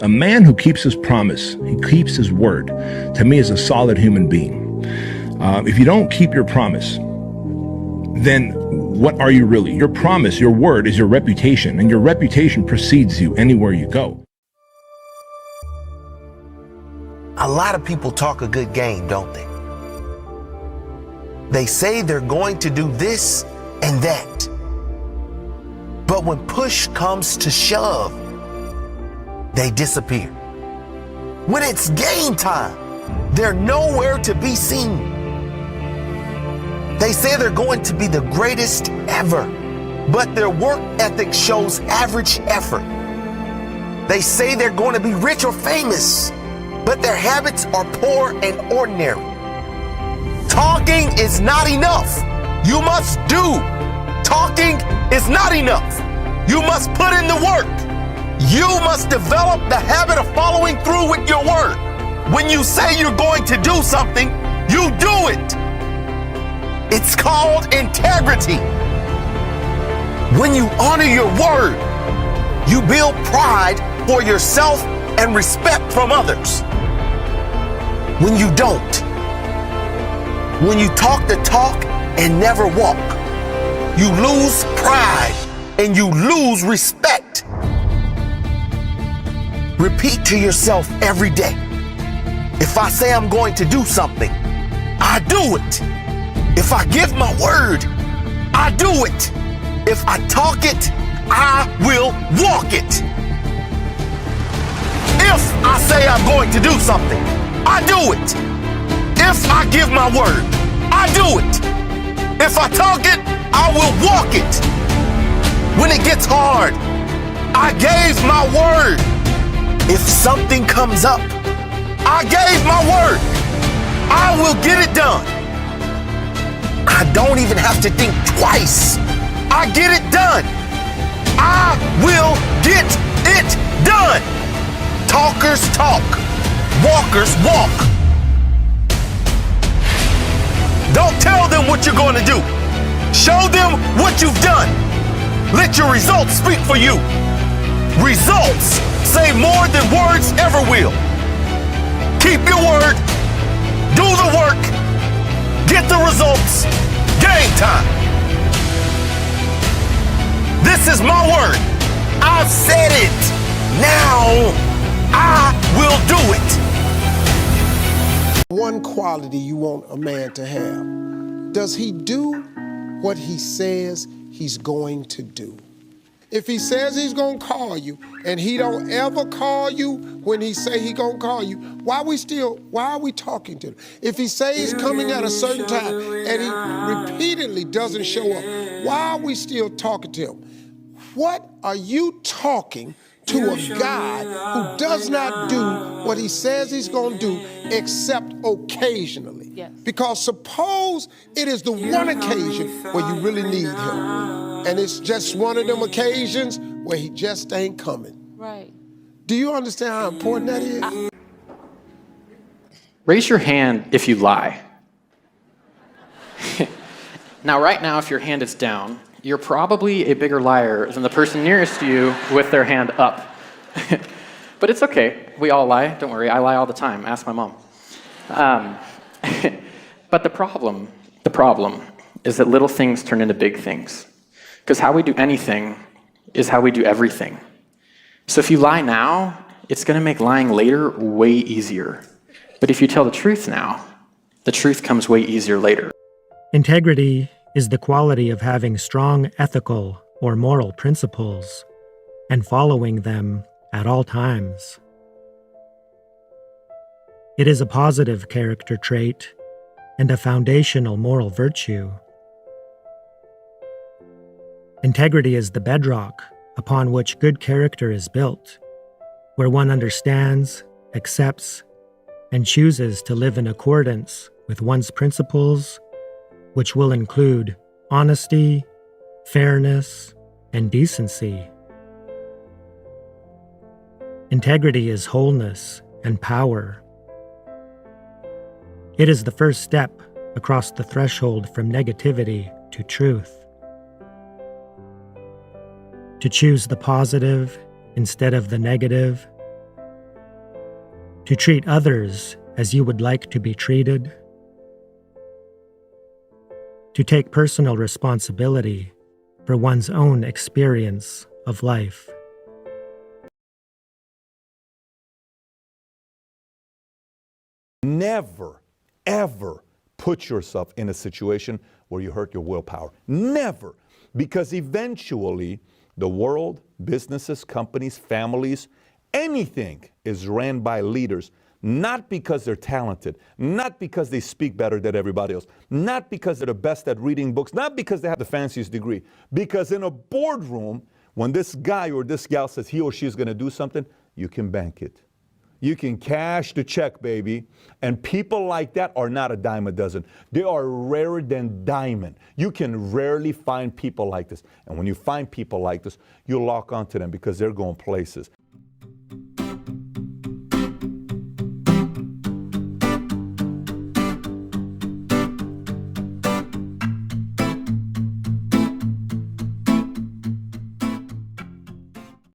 A man who keeps his promise, he keeps his word, to me is a solid human being. If you don't keep your promise, then what are you really? Your promise, your word is your reputation, and your reputation precedes you anywhere you go. A lot of people talk a good game, don't they? They say they're going to do this and that. But when push comes to shove, they disappear. When it's game time, they're nowhere to be seen. They say they're going to be the greatest ever, but their work ethic shows average effort. They say they're going to be rich or famous, but their habits are poor and ordinary. Talking is not enough. You must do. Talking is not enough. You must put in the work. You must develop the habit of following through with your word. When you say you're going to do something, you do it. It's called integrity. When you honor your word, you build pride for yourself and respect from others. When you don't, when you talk the talk and never walk, you lose pride and you lose respect. Repeat to yourself every day. If I say I'm going to do something, I do it. If I give my word, I do it. If I talk it, I will walk it. If I say I'm going to do something, I do it. If I give my word, I do it. If I talk it, I will walk it. When it gets hard, I gave my word. If something comes up, I gave my word. I will get it done. I don't even have to think twice. I get it done. I will get it done. Talkers talk. Walkers walk. Don't tell them what you're going to do. Show them what you've done. Let your results speak for you. Results say more than words ever will. Keep your word. Do the work. Get the results. Game time. This is my word. I've said it. Now I will do it. One quality you want a man to have. Does he do what he says he's going to do? If he says he's gonna call you and he don't ever call you when he say he gonna call you, why are we talking to him? If he say he's coming at a certain time and he repeatedly doesn't show up, why are we still talking to him? What are you talking to a guy who does not do what he says he's gonna do except occasionally? Yes. Because suppose it is the one occasion where you really need him. And it's just one of them occasions where he just ain't coming. Right. Do you understand how important that is? Raise your hand if you lie. Now, right now, if your hand is down, you're probably a bigger liar than the person nearest to you with their hand up. But it's okay. We all lie. Don't worry. I lie all the time. Ask my mom. But the problem is that little things turn into big things. Because how we do anything is how we do everything. So if you lie now, it's going to make lying later way easier. But if you tell the truth now, the truth comes way easier later. Integrity is the quality of having strong ethical or moral principles and following them at all times. It is a positive character trait and a foundational moral virtue. Integrity is the bedrock upon which good character is built, where one understands, accepts, and chooses to live in accordance with one's principles, which will include honesty, fairness, and decency. Integrity is wholeness and power. It is the first step across the threshold from negativity to truth. To choose the positive instead of the negative, to treat others as you would like to be treated, to take personal responsibility for one's own experience of life. Never, ever put yourself in a situation where you hurt your willpower. Never. Because eventually, the world, businesses, companies, families, anything is ran by leaders, not because they're talented, not because they speak better than everybody else, not because they're the best at reading books, not because they have the fanciest degree. Because in a boardroom, when this guy or this gal says he or she is going to do something, you can bank it. You can cash the check, baby. And people like that are not a dime a dozen. They are rarer than diamond. You can rarely find people like this. And when you find people like this, you lock onto them because they're going places.